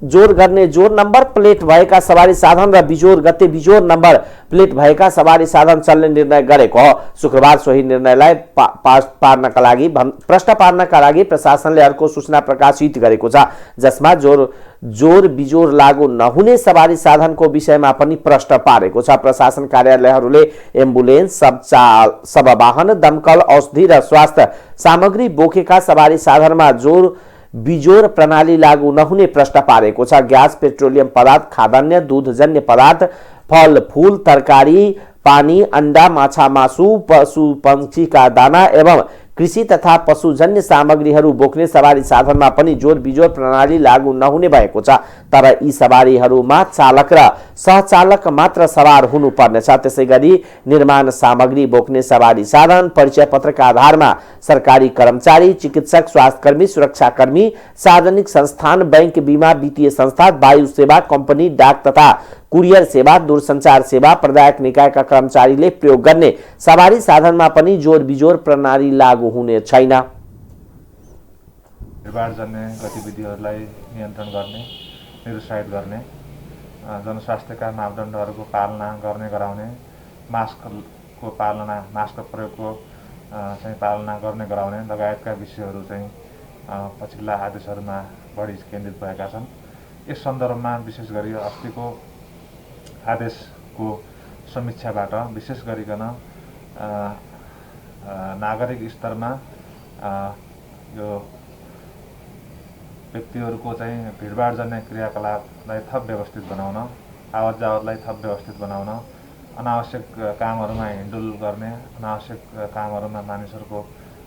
जोर गर्ने जोर नम्बर प्लेट भएका सवारी साधन र बिजोर गते बिजोर नम्बर प्लेट भएका सवारी साधन चल्ने निर्णय गरेको हो। शुक्रबार सोही निर्णयलाई प्रश्न पार्नका लागि प्रशासनले अर्को सूचना प्रकाशित गरेको छ, जसमा जोर बिजोर लागू नहुने सवारी साधनको विषयमा पनि प्रश्न पारेको छ। प्रशासन कार्यालयहरूले एम्बुलेन्स, सब वाहन, दमकल, औषधि र स्वास्थ्य सामग्री बोकेका सवारी साधनमा जोर बिजोर प्रणाली लागू नहुने प्रश्न पारेको छ। ग्यास, पेट्रोलियम पदार्थ, खाद्यान्न, दूधजन्य पदार्थ, फल फूल, तरकारी, पानी, अंडा, माछा, मासु, पशु पंक्षीका दाना एवं कृषि तथा पशुजन्य सामग्रीहरू बोक्ने सवारी साधनमा पनि जोर बिजोर प्रणाली लागू नहुने भएको छ। तर यी सवारीहरूमा चालक र सहचालक मात्र सवार हुनुपर्नेछ। त्यसैगरी निर्माण सामग्री बोक्ने सवारी साधन, परिचय पत्रका आधारमा सरकारी कर्मचारी, चिकित्सक, स्वास्थ्यकर्मी, सुरक्षाकर्मी, सार्वजनिक संस्थान, बैंक, बीमा, वित्तीय संस्था, वायु सेवा कंपनी, डाक तथा कुरियर सेवा, दूरसञ्चार सेवा, प्रदायक निकायका कर्मचारीले प्रयोग गर्ने सवारी साधनमा पनि जोर बिजोर प्रणाली लागू हुने छैन। भीडभाडजन्य गतिविधिहरूलाई नियन्त्रण गर्ने, निरुत्साहित गर्ने, जनस्वास्थ्यका मापदण्डहरूको पालना गर्ने गराउने, मास्कको प्रयोगको चाहिँ पालना गर्ने गराउने लगायतका विषयहरू चाहिँ पछिल्ला आदेशहरूमा बढी केन्द्रित भएका छन्। यस सन्दर्भमा विशेष गरी अस्तिको आदेशको समीक्षाबाट विशेष गरिकन नागरिक स्तरमा यो व्यक्तिहरूको चाहिँ भिडभाडजन्य क्रियाकलापलाई थप व्यवस्थित बनाउन, आवत जावतलाई थप व्यवस्थित बनाउन, अनावश्यक कामहरूमा हिँडुल गर्ने, अनावश्यक कामहरूमा मानिसहरूको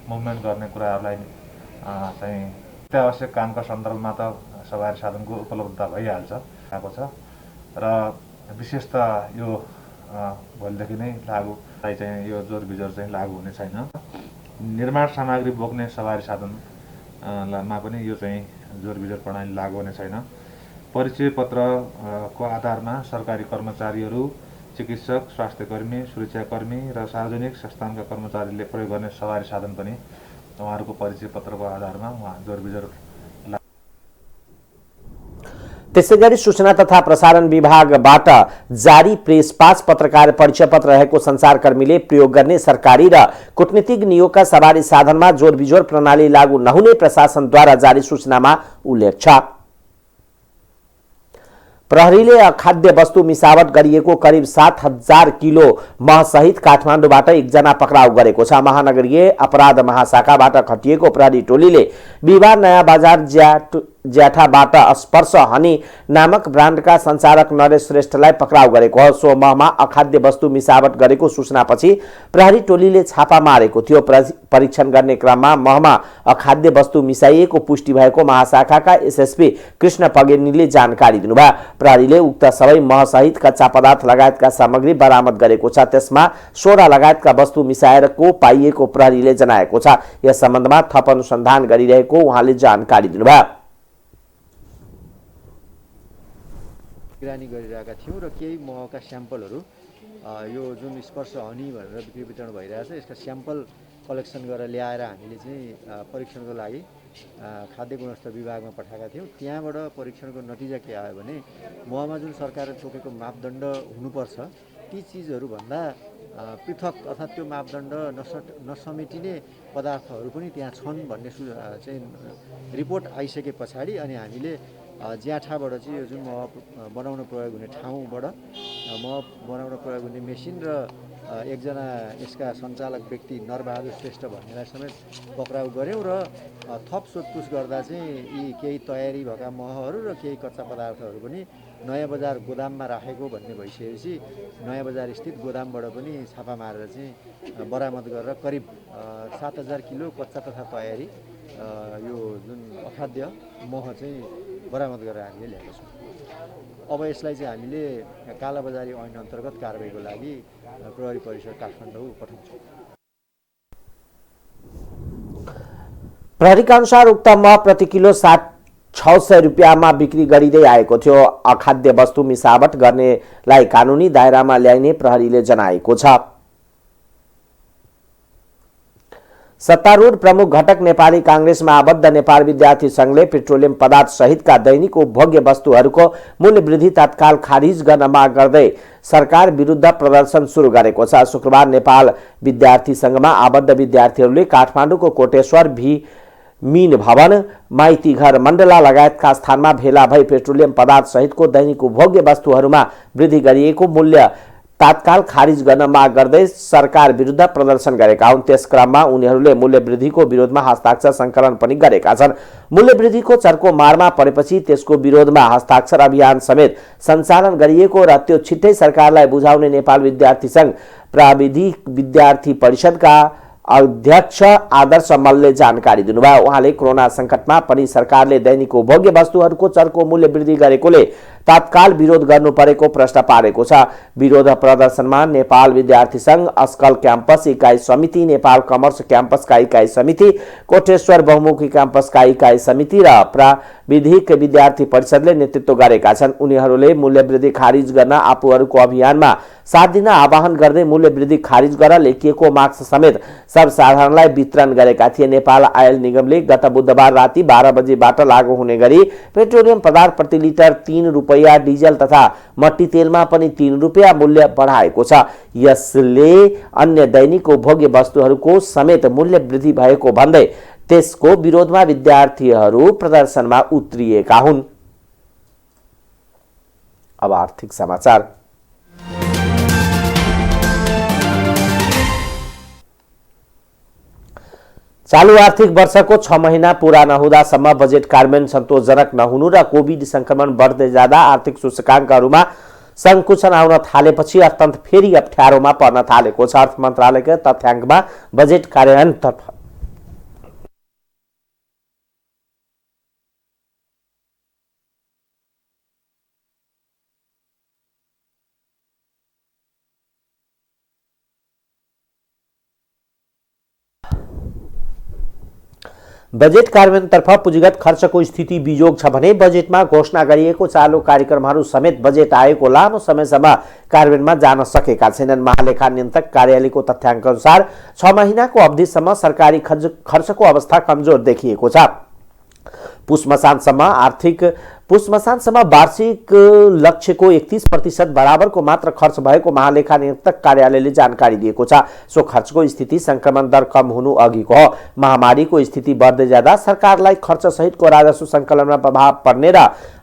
मुभमेन्ट गर्ने कुराहरूलाई चाहिँ अत्यावश्यक कामका सन्दर्भमा त सवारी साधनको उपलब्धता भइहाल्छ आएको छ र विशेषतः यो भोलिदेखि नै लागू चाहिँ यो जोर बिजोर चाहिँ लागू हुने छैन। निर्माण सामग्री बोक्ने सवारी साधनमा पनि यो चाहिँ जोर बिजोर प्रणाली लागू हुने छैन। परिचय पत्रको आधारमा सरकारी कर्मचारीहरू, चिकित्सक, स्वास्थ्यकर्मी, सुरक्षाकर्मी र सार्वजनिक संस्थानका कर्मचारीले प्रयोग गर्ने सवारी साधन पनि उहाँहरूको परिचय पत्रको आधारमा जोर बिजोर। त्यसैगरी सूचना तथा प्रसारण विभागबाट जारी प्रेस पास, पत्रकार परिचय पत्र रहेको सञ्चारकर्मीले प्रयोग गर्ने सरकारी र कूटनीतिक नियोगका सवारी साधनमा जोर बिजोर प्रणाली लागू नहुने प्रशासनद्वारा जारी सूचनामा उल्लेख छ। प्रहरीले अखाद्य वस्तु मिसावट गरिएको करिब 7000 किलो महसहित काठमाडौँबाट एकजना पक्राउ गरेको छ। महानगरीय अपराध महाशाखाबाट खटिएको प्रहरी टोलीले बिहिबार नयाँ बजार ज्याठाबाट स्पर्श हनी नामक ब्रान्डका सञ्चालक नरेश श्रेष्ठलाई पक्राउ गरेको हो। सो महमा अखाद्य वस्तु मिसावट गरेको सूचनापछि प्रहरी टोलीले छापा मारेको थियो। परीक्षण गर्ने क्रममा महमा अखाद्य वस्तु मिसाइएको पुष्टि भएको महाशाखाका एसएसपी कृष्ण पगेनीले जानकारी दिनुभयो। प्रहरीले उक्त सबै महसहित कच्चा पदार्थ लगायतका सामग्री बरामद गरेको छ। त्यसमा सोडा लगायतका वस्तु मिसाएको पाइएको प्रहरीले जनाएको छ। यस सम्बन्धमा थप अनुसन्धान गरिरहेको उहाँले जानकारी दिनुभयो। निगरानी गरिरहेका थियौँ र केही महका स्याम्पलहरू यो जुन स्पर्श हनी भनेर बिक्री वितरण भइरहेछ यसका स्याम्पल कलेक्सन गरेर ल्याएर हामीले चाहिँ परीक्षणको लागि खाद्य गुणस्तर विभागमा पठाएका थियौँ। त्यहाँबाट परीक्षणको नतिजा के आयो भने महमा जुन सरकारले तोकेको मापदण्ड हुनुपर्छ ती चिजहरूभन्दा पृथक अर्थात् त्यो मापदण्ड नसमेटिने पदार्थहरू पनि त्यहाँ छन् भन्ने चाहिँ रिपोर्ट आइसके पछाडि अनि हामीले ज्याठाबाट चाहिँ यो जुन मह बनाउन प्रयोग हुने ठाउँबाट मह बनाउन प्रयोग हुने मेसिन र एकजना यसका सञ्चालक व्यक्ति नरबहादुर श्रेष्ठ भन्नेलाई समेत पक्राउ गऱ्यौँ र थप सोधपुछ गर्दा चाहिँ यी केही तयारी भएका महहरू र केही कच्चा पदार्थहरू पनि नयाँ बजार गोदाममा राखेको भन्ने भइसकेपछि नयाँ बजार स्थित गोदामबाट पनि छापा मारेर चाहिँ बरामद गरेर करिब 7,000 किलो कच्चा तथा तयारी यो जुन अखाद्य मह चाहिँ बरामद गरेर हामीले ल्याएका छौँ। अब यसलाई चाहिँ हामीले कालाबजारी ऐन अन्तर्गत कारबाहीको लागि प्रहरी परिसर काठमाडौँ पठाउँछौँ। प्रहरीका अनुसार उक्त मह प्रति किलो 600 रुपियाँमा बिक्री गरिँदै आएको थियो। अखाद्य वस्तु मिसावट गर्नेलाई कानुनी दायरामा ल्याइने प्रहरीले जनाएको छ। सत्तारूढ प्रमुख घटक नेपाली कांग्रेसमा आबद्ध नेपाल विद्यार्थी संघले पेट्रोलियम पदार्थ सहितका दैनिक उपभोग्य वस्तुहरूको मूल्य वृद्धि तत्काल खारिज गर्न माग गर्दै सरकार विरुद्ध प्रदर्शन सुरु गरेको छ। शुक्रबार नेपाल विद्यार्थी संघमा आबद्ध विद्यार्थीहरूले काठमाडौँको कोटेश्वर मीन भवन, माइती घर, मण्डला लगायतका स्थानमा भेला भई पेट्रोलियम पदार्थ सहितको दैनिक उपभोग्य वस्तुहरूमा वृद्धि गरिएको मूल्य तत्काल खारिज गर्न माग गर्दै सरकार विरुद्ध प्रदर्शन गरेका हुन्। त्यस क्रममा उनीहरूले मूल्य वृद्धिको विरोधमा हस्ताक्षर संकलन पनि गरेका छन्। मूल्य वृद्धिको चर्को मारमा परेपछि त्यसको विरोधमा हस्ताक्षर अभियान समेत सञ्चालन गरिएको र त्यो छिट्टै सरकारलाई बुझाउने नेपाल विद्यार्थी संघ प्राविधिक विद्यार्थी परिषदका अध्यक्ष आदर्श मल्लले जानकारी दिनुभयो। उहाँले कोरोना संकटमा पनि सरकारले दैनिक उपभोग्य वस्तुहरूको चर्को मूल्य वृद्धि गरेकोले तत्काल विरोध गर्नु परेको प्रश्न पारेको छ। विरोध प्रदर्शनमा नेपाल विद्यार्थी संघ, अस्कल क्याम्पस इकाइ समिति, नेपाल कमर्स क्याम्पसका इकाइ समिति, कोटेश्वर बहुमुखी क्याम्पसका इकाइ समिति र प्राविधिक विद्यार्थी परिषदले नेतृत्व गरेका छन्। उनीहरूले मूल्य वृद्धि खारिज गर्न आफूहरूको अभियानमा साथ दिन आह्वान गर्दै मूल्य वृद्धि खारिज गर्न लेखिएको मार्क्स समेत सर्वसाधारणलाई वितरण गरेका थिए। नेपाल आयल निगमले गत बुधबार राति 12 बजेबाट लागू हुने गरी पेट्रोलियम पदार्थ प्रति लिटर 3 रुपैयाँ, डिजल तथा मट्टी तेलमा पनि 3 रुपैयाँ मूल्य बढाएको छ। यसले अन्य दैनिक उपभोग्य वस्तुहरूको समेत मूल्य वृद्धि भएको भन्दै त्यसको विरोधमा विद्यार्थीहरू प्रदर्शनमा उत्रिएका हुन्। अब आर्थिक समाचार। चालू आर्थिक वर्षको 6 महिना पूरा नहुँदासम्म बजेट कार्यान्वयन सन्तोषजनक नहुनु र कोभिड संक्रमण बढ्दै जाँदा आर्थिक सूचकाङ्कहरूमा संकुचन आउन थालेपछि अर्थतन्त्र फेरि अप्ठ्यारोमा पर्न थालेको छ। अर्थ मन्त्रालयका तथ्याङ्कमा बजेट कार्यान्वयनतर्फ बजेट कार्यान्वयनतर्फ पुँजीगत खर्चको स्थिति बिजोग छ भने बजेटमा घोषणा गरिएको चालु कार्यक्रमहरू समेत बजेट आएको लामो समयसम्म कार्यान्वयनमा जान सकेका छैनन्। महालेखा नियन्त्रक कार्यालयको तथ्याङ्क अनुसार 6 महिनाको अवधिसम्म सरकारी खर्चको अवस्था कमजोर देखिएको छ। पुष मसानसम्म वार्षिक लक्ष्यको 31% बराबरको मात्र खर्च भएको महालेखा नियन्त्रक कार्यालयले जानकारी दिएको छ। सो खर्चको स्थिति संक्रमण दर कम हुनु अघिको हो। महामारीको स्थिति बढ्दै जाँदा सरकारलाई खर्च सहितको राजस्व सङ्कलनमा प्रभाव पर्ने र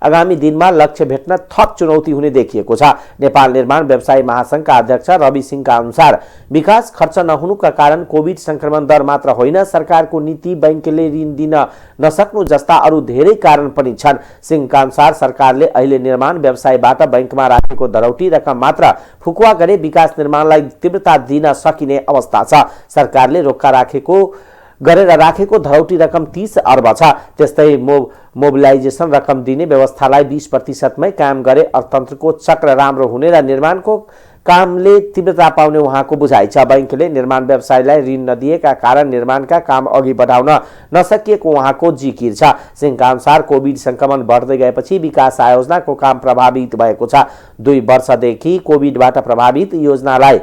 आगामी दिनमा लक्ष्य भेट्न थप चुनौती हुने देखिएको छ। नेपाल निर्माण व्यवसायी महासङ्घका अध्यक्ष रवि सिंहका अनुसार विकास खर्च नहुनुका कारण कोभिड संक्रमण दर मात्र होइन, सरकारको नीति, बैंकले ऋण दिन नसक्नु जस्ता अरू धेरै कारण पनि छन्। सिंहका अनुसार सरकारले अहिले निर्माण व्यवसायबाट बैंकमा राखेको धरौटी रकम मात्र फुकुवा गरे विकास निर्माणलाई तीव्रता दिन सकिने अवस्था छ। सरकारले रोक्का राखेको धरौटी रकम 30 अर्ब छ। त्यस्तै मोबिलाइजेसन रकम दिने व्यवस्थालाई 20% मै कायम गरे अर्थतन्त्रको चक्र राम्रो हुने र निर्माणको कामले तीव्रता पाउने उहाँको बुझाइ छ। बैंकले निर्माण व्यवसायलाई ऋण नदिएका कारण निर्माणका काम अघि बढाउन नसकिएको उहाँको जिकिर छ। सिंहका अनुसार कोभिड संक्रमण बढ्दै गएपछि विकास आयोजनाको काम प्रभावित भएको छ। 2 वर्षदेखि कोभिडबाट प्रभावित योजनालाई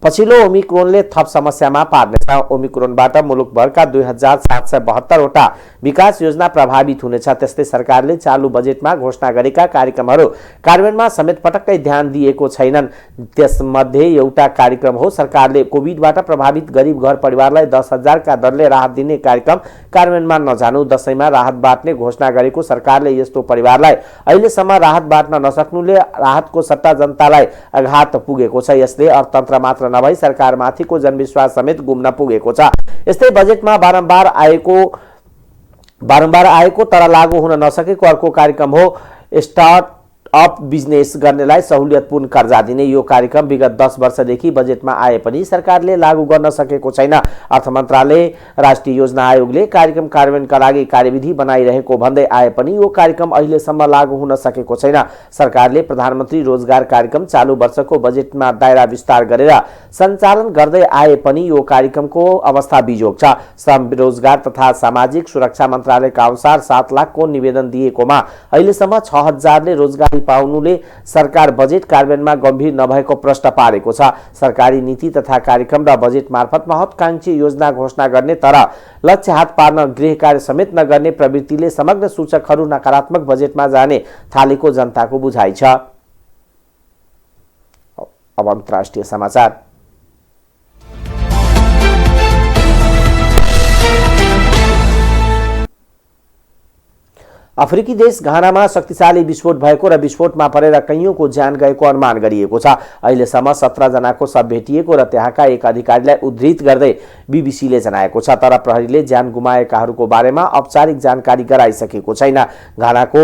पछिल्लो ओमिक्रोनले थप समस्यामा पार्नेछ। ओमिक्रोनबाट मुलुकभरका 2772 वटा विकास योजना प्रभावित हुनेछ। त्यस्तै सरकारले चालु बजेटमा घोषणा गरेका कार्यक्रमहरू कार्यान्वयनमा समेत पटक्कै ध्यान दिएको छैनन्। त्यसमध्ये एउटा कार्यक्रम हो सरकारले कोभिडबाट प्रभावित गरिब घर परिवारलाई 10,000 का दरले राहत दिने कार्यक्रम कार्यान्वयनमा नजानु। दशैंमा राहत बाँड्ने घोषणा गरेको सरकारले यस्तो परिवारलाई अहिलेसम्म राहत बाँड्न नसक्नुले राहतको सट्टा जनतालाई आघात पुगेको छ। यसले अर्थतन्त्र मात्र नभई सरकारमाथिको जनविश्वास समेत गुम्न पुगेको छ। यस्तै बजेटमा बारम्बार आएको तर लागू हुन नसकेको अर्को कार्यक्रम हो स्टार्ट अप बिजनेस गर्नेलाई सहुलियतपूर्ण कर्जा दिने। यो कार्यक्रम विगत 10 वर्षदेखि बजेटमा आए पनि सरकारले लागू गर्न सकेको छैन। अर्थ मन्त्रालय राष्ट्रिय योजना आयोगले कार्यक्रम कार्यान्वयनका लागि कार्यविधि बनाइरहेको भन्दै आए पनि यो कार्यक्रम अहिलेसम्म लागू हुन सकेको छैन। सरकारले प्रधानमन्त्री रोजगार कार्यक्रम चालू वर्षको बजेटमा दायरा विस्तार गरेर सञ्चालन गर्दै आए पनि यो कार्यक्रमको अवस्था बिजोग छ। श्रम रोजगार तथा सामाजिक सुरक्षा मन्त्रालयका अनुसार 7 लाखको निवेदन दिएकोमा अहिलेसम्म 6,000ले रोजगारी पाउनुले सरकार बजेट कार्यान्वयनमा गम्भीर नभएको प्रश्न पारेको छ। सरकारी नीति तथा कार्यक्रम र बजेट मार्फत महत्कांक्षी योजना घोषणा गर्ने तर लक्ष्य हात पार्न गृह कार्य समेत नगर्ने प्रवृत्तिले समग्र सूचकहरू नकारात्मक बजेटमा जाने थालेको जनताको बुझाइ छ। अब अन्तर्राष्ट्रिय समाचार। अफ्रिकी देश घानामा शक्तिशाली विस्फोट भएको र विस्फोटमा परेर कैयौंको ज्यान गएको अनुमान गरिएको छ। अहिलेसम्म 17 जनाको शव भेटिएको र त्यहाँका एक अधिकारीलाई उद्धृत गर्दै बीबीसीले जनाएको छ। तर प्रहरीले ज्यान गुमाएकाहरूको बारेमा औपचारिक जानकारी गराइसकेको छैन। घानाको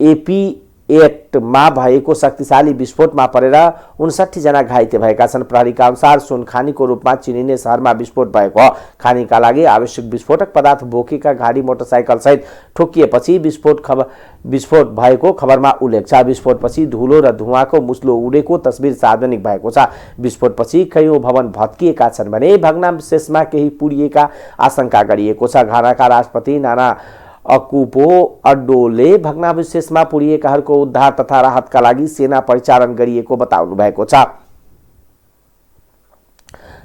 एपीएटमा भएको शक्तिशाली विस्फोटमा परेर 59 जना घाइते भएका छन्। प्रहरीका अनुसार सुनखानीको रूपमा चिनिने शहरमा विस्फोट भएको हो। खानीका लागि आवश्यक विस्फोटक पदार्थ बोकेका गाडी मोटरसाइकल सहित ठोकिएपछि विस्फोट भएको खबरमा उल्लेख छ। विस्फोटपछि धुलो र धुवाँको मुस्लो उडेको तस्बिर सार्वजनिक भएको छ। विस्फोटपछि कैयौं भवन भत्किएका छन् भने भग्नावशेषमा केही पुरिएका आशंका गरिएको छ। घानाका राष्ट्रपति नाना अकुपो अड्डोले भग्नावशेषमा पुरिएकाहरूको उद्धार तथा राहतका लागि सेना परिचालन गरिएको बताउनु भएको छ।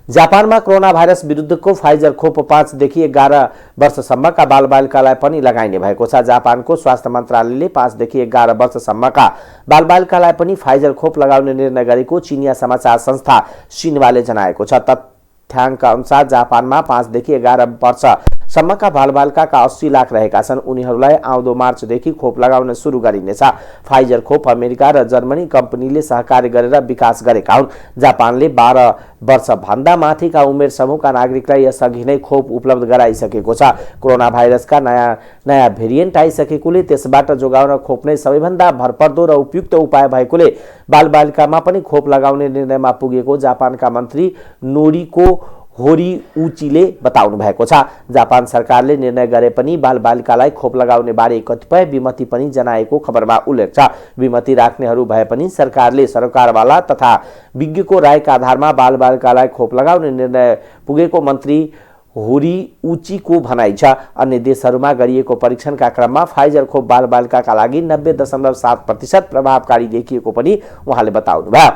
जापानमा कोरोना भाइरस विरुद्धको फाइजर खोप 5 देखि 11 वर्षसम्मका बालबालिकालाई पनि लगाइने भएको छ। जापानको स्वास्थ्य मन्त्रालयले 5 देखि 11 वर्षसम्मका बालबालिकालाई पनि फाइजर खोप लगाउने निर्णय गरेको चिनिया समाचार संस्था सिन्वाले जनाएको छ। तथ्याङ्क अनुसार जापानमा 5 देखि 11 वर्षसम्मका बालबालिकाका 80 लाख रहेका छन्। उनीहरूलाई आउँदो मार्चदेखि खोप लगाउन सुरु गरिनेछ। फाइजर खोप अमेरिका र जर्मनी कम्पनीले सहकार्य गरेर विकास गरेका हुन्। जापानले 12 वर्षभन्दा माथिका उमेर समूहका नागरिकलाई यसअघि नै खोप उपलब्ध गराइसकेको छ। कोरोना भाइरसका नयाँ भेरिएन्ट आइसकेकोले त्यसबाट जोगाउन खोप नै सबैभन्दा भरपर्दो र उपयुक्त उपाय भएकोले बालबालिकामा पनि खोप लगाउने निर्णयमा पुगेको जापानका मन्त्री नोरिको होरिउचीले बताउनु भएको छ। जापान सरकारले निर्णय गरे पनि बालबालिकालाई खोप लगाउने बारे कतिपय विमति पनि जनाएको खबरमा उल्लेख छ। विमति राख्नेहरू भए पनि सरकारले सरकारवाला तथा विज्ञको रायका आधारमा बालबालिकालाई खोप लगाउने निर्णय पुगेको मन्त्री होरिउचीको भनाइ छ। अन्य देशहरूमा गरिएको परीक्षणका क्रममा फाइजर खोप बालबालिकाका लागि 90.7% प्रभावकारी देखिएको पनि उहाँले बताउनुभयो।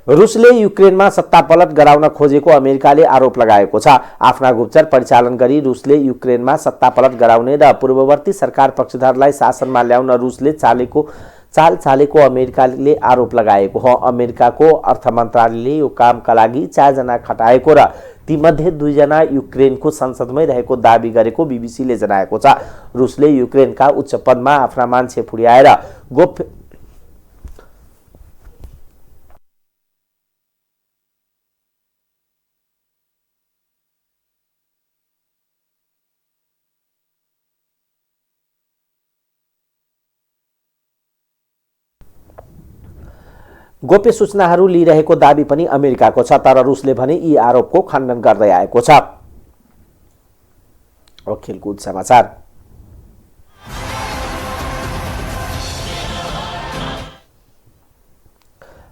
रुसले युक्रेनमा सत्तापलट गराउन खोजेको अमेरिकाले आरोप लगाएको छ। आफ्ना गुप्तचर परिचालन गरी रुसले युक्रेनमा सत्तापलट गराउने र पूर्ववर्ती सरकार पक्षधरलाई शासनमा ल्याउन रुसले चाल चालेको अमेरिकाले आरोप लगाएको हो। अमेरिकाको अर्थ मन्त्रालयले यो कामका लागि 4 जना खटाएको र तीमध्ये 2 जना युक्रेनको संसदमै रहेको दाबी गरेको बीबीसीले जनाएको छ। रुसले युक्रेनका उच्च पदमा आफ्ना मान्छे पुर्याएर गोप्य सूचनाहरू लिइरहेको दाबी पनि अमेरिकाको छ। तर रुसले भने यी आरोपको खण्डन गर्दै आएको छ। अब खेलकुद समाचार।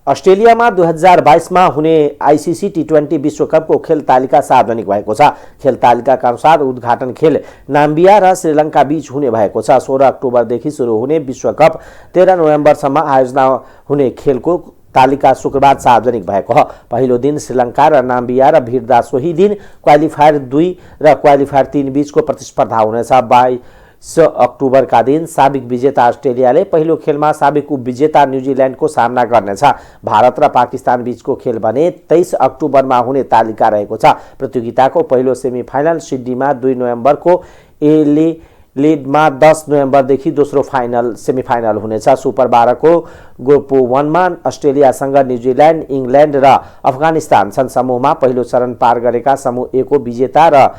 अस्ट्रेलियामा 2022मा हुने आइसिसी टी20 विश्वकपको खेल तालिका सार्वजनिक भएको छ। खेल तालिकाका अनुसार उद्घाटन खेल नाम्बिया र श्रीलङ्का बीच हुने भएको छ। 16 अक्टोबरदेखि सुरु हुने विश्वकप 13 नोभेम्बरसम्म आयोजना हुने खेलको तालिका शुक्रबार सार्वजनिक भएको हो। पहिलो दिन श्रीलङ्का र नाम्बिया र भिड्दा सोही दिन क्वालिफायर 2 र क्वालिफायर 3 बीचको प्रतिस्पर्धा हुनेछ। 22 अक्टोबरका दिन साबिक विजेता अस्ट्रेलियाले पहिलो खेलमा साबिक उपविजेता न्युजिल्यान्डको सामना गर्नेछ। भारत र पाकिस्तान बीचको खेल भने 23 अक्टोबरमा हुने तालिका रहेको छ। प्रतियोगिताको पहिलो सेमिफाइनल सिडनीमा 2 नोभेम्बरको एलेलेडमा 10 नोभेम्बरदेखि दोस्रो सेमिफाइनल हुनेछ। सुपर 12 को ग्रुप 1मा अस्ट्रेलियासँग न्युजिल्यान्ड, इङ्ल्यान्ड र अफगानिस्तान छन्। समूहमा पहिलो चरण पार गरेका समूह ए को विजेता र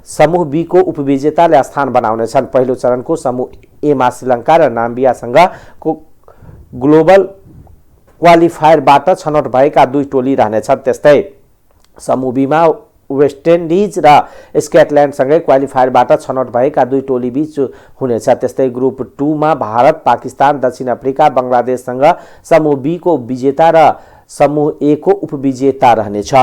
समूह बी को उपविजेताले स्थान बनाउनेछन्। पहिलो चरणको समूह ए मा श्रीलङ्का र नाम्बियासँग ग्लोबल क्वालिफायरबाट छनौट भएका 2 टोली रहनेछन्। त्यस्तै समूह बी मा वेस्ट इन्डिज र स्कटल्यान्डसँगै क्वालिफायरबाट छनौट भएका 2 टोली बीच हुनेछ। त्यस्तै ग्रुप 2 मा भारत, पाकिस्तान, दक्षिण अफ्रिका, बङ्गलादेशसँग समूह बी को विजेता र समूह ए को उपविजेता रहनेछ।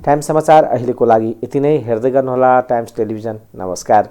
टाइम्स समाचार अहिलेको लागि यति नै। हेर्दै गर्नुहोला टाइम्स टेलिभिजन। नमस्कार।